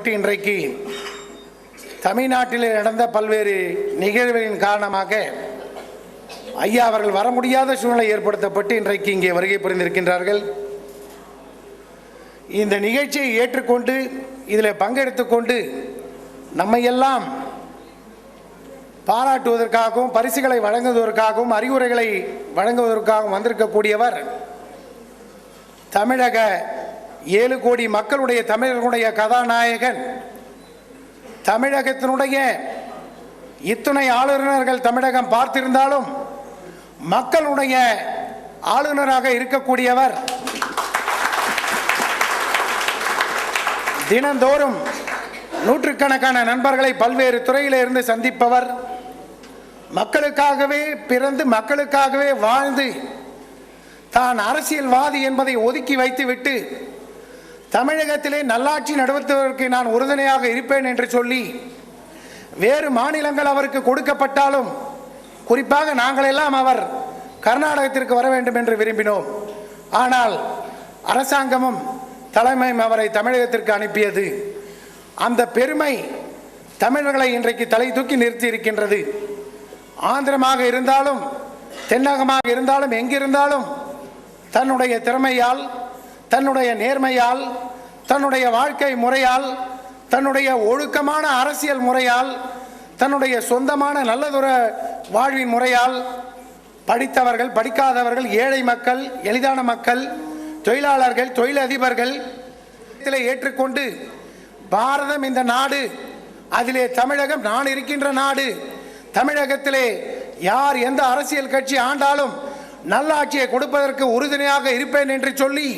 ஏற்பட்டு இன்றைக்கு தமிழ்நாட்டில் நடந்த பல்வேறு நிகழ்வுகளின் காரணமாக ஐயா அவர்கள் வர முடியாத சூழ்நிலை ஏற்படுத்தப்பட்டு இன்றைக்கு இங்கே வருகை புரிந்திருக்கின்றார்கள். இந்த நிகழ்ச்சியை ஏற்றுக்கொண்டு இதில் பங்கெடுத்துக்கொண்டு நம்மையெல்லாம் பாராட்டுவதற்காகவும் பரிசுகளை வழங்குவதற்காகவும் அறிவுரைகளை வழங்குவதற்காகவும் வந்திருக்கக்கூடியவர் தமிழக 7 கோடி மக்களுடைய தமிழர்களுடைய கதாநாயகன். தமிழகத்தினுடைய இத்துணை ஆளுநர்கள் தமிழகம் பார்த்திருந்தாலும் மக்களுடைய ஆளுநராக இருக்கக்கூடியவர். தினந்தோறும் நூற்றுக்கணக்கான நண்பர்களை பல்வேறு துறையில இருந்து சந்திப்பவர். மக்களுக்காகவே பிறந்து மக்களுக்காகவே வாழ்ந்து தான் அரசியல்வாதி என்பதை ஒதுக்கி வைத்துவிட்டு தமிழகத்திலே நல்லாட்சி நடத்துவதற்கு நான் உறுதுணையாக இருப்பேன் என்று சொல்லி வேறு மாநிலங்கள் அவருக்கு கொடுக்கப்பட்டாலும் குறிப்பாக நாங்கள் எல்லாம் அவர் கர்நாடகத்திற்கு வர வேண்டும் என்று விரும்பினோம். ஆனால் அரசாங்கமும் தலைமையும் அவரை தமிழகத்திற்கு அனுப்பியது. அந்த பெருமை தமிழர்களை இன்றைக்கு தலை தூக்கி நிறுத்தி இருக்கின்றது. ஆந்திரமாக இருந்தாலும் தென்னகமாக இருந்தாலும் எங்கிருந்தாலும் தன்னுடைய திறமையால் தன்னுடைய நேர்மையால் தன்னுடைய வாழ்க்கை முறையால் தன்னுடைய ஒழுக்கமான அரசியல் முறையால் தன்னுடைய சொந்தமான நல்லதொரு வாழ்வின் முறையால் படித்தவர்கள் படிக்காதவர்கள் ஏழை மக்கள் எளிதான மக்கள் தொழிலாளர்கள் தொழிலதிபர்கள் ஏற்றுக்கொண்டு பாரதம் இந்த நாடு, அதிலே தமிழகம் நான் இருக்கின்ற நாடு, தமிழகத்திலே யார் எந்த அரசியல் கட்சி ஆண்டாலும் நல்லாட்சியை கொடுப்பதற்கு உறுதுணையாக இருப்பேன் என்று சொல்லி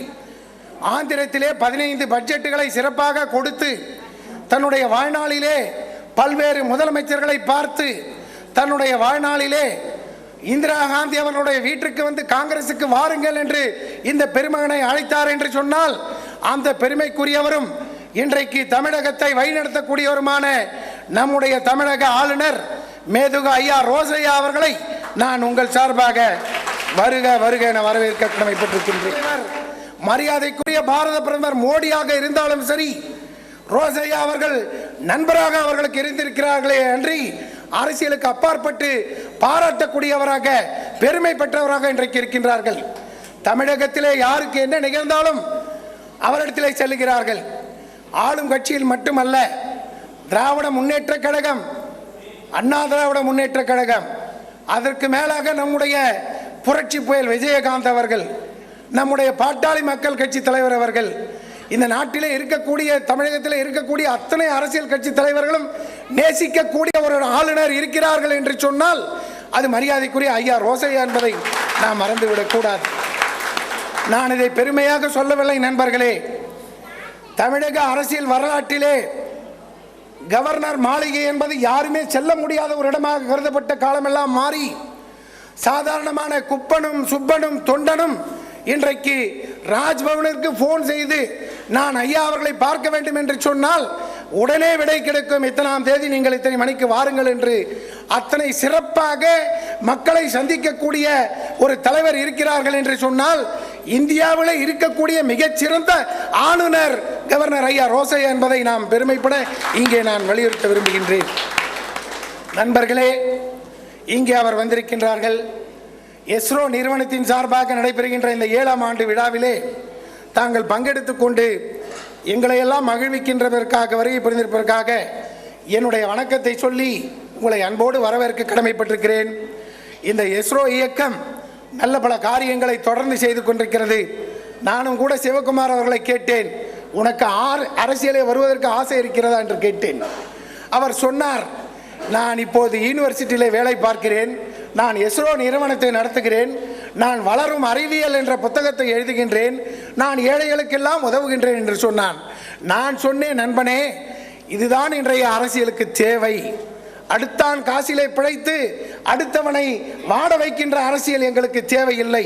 ஆந்திரத்திலே 15 பட்ஜெட்டுகளை சிறப்பாக கொடுத்து தன்னுடைய வாழ்நாளிலே பல்வேறு முதலமைச்சர்களை பார்த்து தன்னுடைய வாழ்நாளிலே இந்திரா காந்தி அவர்களுடைய வீட்டுக்கு வந்து காங்கிரசுக்கு வாருங்கள் என்று இந்த பெருமகனை அழைத்தார் என்று சொன்னால் அந்த பெருமைக்குரியவரும் இன்றைக்கு தமிழகத்தை வழிநடத்தக்கூடியவருமான நம்முடைய தமிழக ஆளுநர் மேதகு ஐயா ரோசையா அவர்களை நான் உங்கள் சார்பாக வருக வருக என வரவேற்க கடமைப்பட்டிருக்கின்றேன். மரியாதைக்குரிய பாரத பிரதமர் மோடியாக இருந்தாலும் சரி, ரோசையா அவர்கள் நண்பராக அவர்களுக்கு இருந்திருக்கிறார்களே அன்றி அரசியலுக்கு அப்பாற்பட்டு பாராட்டக்கூடியவராக பெருமை பெற்றவராக இன்றைக்கு இருக்கின்றார்கள். தமிழகத்திலே யாருக்கு என்ன நிகழ்ந்தாலும் அவரிடத்திலே செல்லுகிறார்கள். ஆளும் கட்சியில் மட்டுமல்ல, திராவிட முன்னேற்ற கழகம், அண்ணா திராவிட முன்னேற்ற கழகம், அதற்கு மேலாக நம்முடைய புரட்சி புயல் விஜயகாந்த் அவர்கள், நம்முடைய பாட்டாளி மக்கள் கட்சி தலைவர் அவர்கள், இந்த நாட்டிலே இருக்கக்கூடிய தமிழகத்தில் இருக்கக்கூடிய அத்தனை அரசியல் கட்சி தலைவர்களும் நேசிக்கக்கூடிய ஒரு ஆளுநர் இருக்கிறார்கள் என்று சொன்னால் அது மரியாதைக்குரிய ஐயா ரோசையா என்பதை நாம் மறந்துவிடக் கூடாது. நான் இதை பெருமையாக சொல்லவில்லை நண்பர்களே. தமிழக அரசியல் வரலாற்றிலே கவர்னர் மாளிகை என்பது யாருமே செல்ல முடியாத ஒரு இடமாக கருதப்பட்ட காலமெல்லாம் மாறி சாதாரணமான குப்பனும் சுப்பனும் தொண்டனும் இன்றைக்கு ராஜ்பவனிற்கு போன் செய்து நான் ஐயா அவர்களை பார்க்க வேண்டும் என்று சொன்னால் உடனே விடை கிடைக்கும், இத்தனாம் தேதி நீங்கள் இத்தனை மணிக்கு வாருங்கள் என்று அத்தனை சிறப்பாக மக்களை சந்திக்கக்கூடிய ஒரு தலைவர் இருக்கிறார்கள் என்று சொன்னால் இந்தியாவில் இருக்கக்கூடிய மிகச்சிறந்த ஆளுநர் கவர்னர் ஐயா ரோசையா என்பதை நாம் பெருமைப்பட இங்கே நான் வலியுறுத்த விரும்புகின்றேன். நண்பர்களே, இங்கே அவர் வந்திருக்கின்றார்கள். இஸ்ரோ நிறுவனத்தின் சார்பாக நடைபெறுகின்ற இந்த 7ஆம் ஆண்டு விழாவிலே தாங்கள் பங்கெடுத்துக் கொண்டு எங்களை எல்லாம் மகிழ்விக்கின்றதற்காக வருகை புரிந்திருப்பதற்காக என்னுடைய வணக்கத்தை சொல்லி உங்களை அன்போடு வரவேற்க கடமைப்பட்டிருக்கிறேன். இந்த இஸ்ரோ இயக்கம் நல்ல பல காரியங்களை தொடர்ந்து செய்து கொண்டிருக்கிறது. நானும் கூட சிவகுமார் அவர்களை கேட்டேன், உனக்கு அரசியலே வருவதற்கு ஆசை இருக்கிறதா என்று கேட்டேன். அவர் சொன்னார், நான் இப்போது யூனிவர்சிட்டியிலே வேலை பார்க்கிறேன், நான் இஸ்ரோ நிறுவனத்தை நடத்துகிறேன், நான் வளரும் அறிவியல் என்ற புத்தகத்தை எழுதுகின்றேன், நான் ஏழைகளுக்கெல்லாம் உதவுகின்றேன் என்று சொன்னான். நான் சொன்னேன், நண்பனே, இதுதான் இன்றைய அரசியலுக்கு தேவை. அடுத்தான் காசிலே பிழைத்து அடுத்தவனை வாட வைக்கின்ற அரசியல் எங்களுக்கு தேவையில்லை.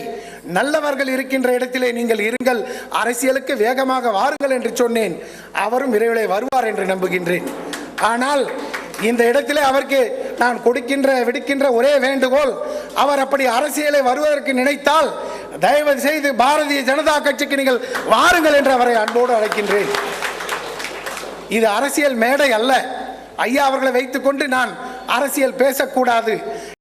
நல்லவர்கள் இருக்கின்ற இடத்திலே நீங்கள் இருங்கள், அரசியலுக்கு வேகமாக வாருங்கள் என்று சொன்னேன். அவரும் விரைவிலே வருவார் என்று நம்புகின்றேன். ஆனால் இந்த இடத்திலே அவருக்கு நான் விடுக்கின்ற ஒரே வேண்டுகோள், அவர் அப்படி அரசியலை வருவதற்கு நினைத்தால் தயவு செய்து பாரதிய ஜனதா கட்சிக்கு நீங்கள் வாருங்கள் என்று அவரை அன்போடு அழைக்கின்றேன். இது அரசியல் மேடை அல்ல. ஐயா அவர்களை வைத்துக்கொண்டு நான் அரசியல் பேசக்கூடாது.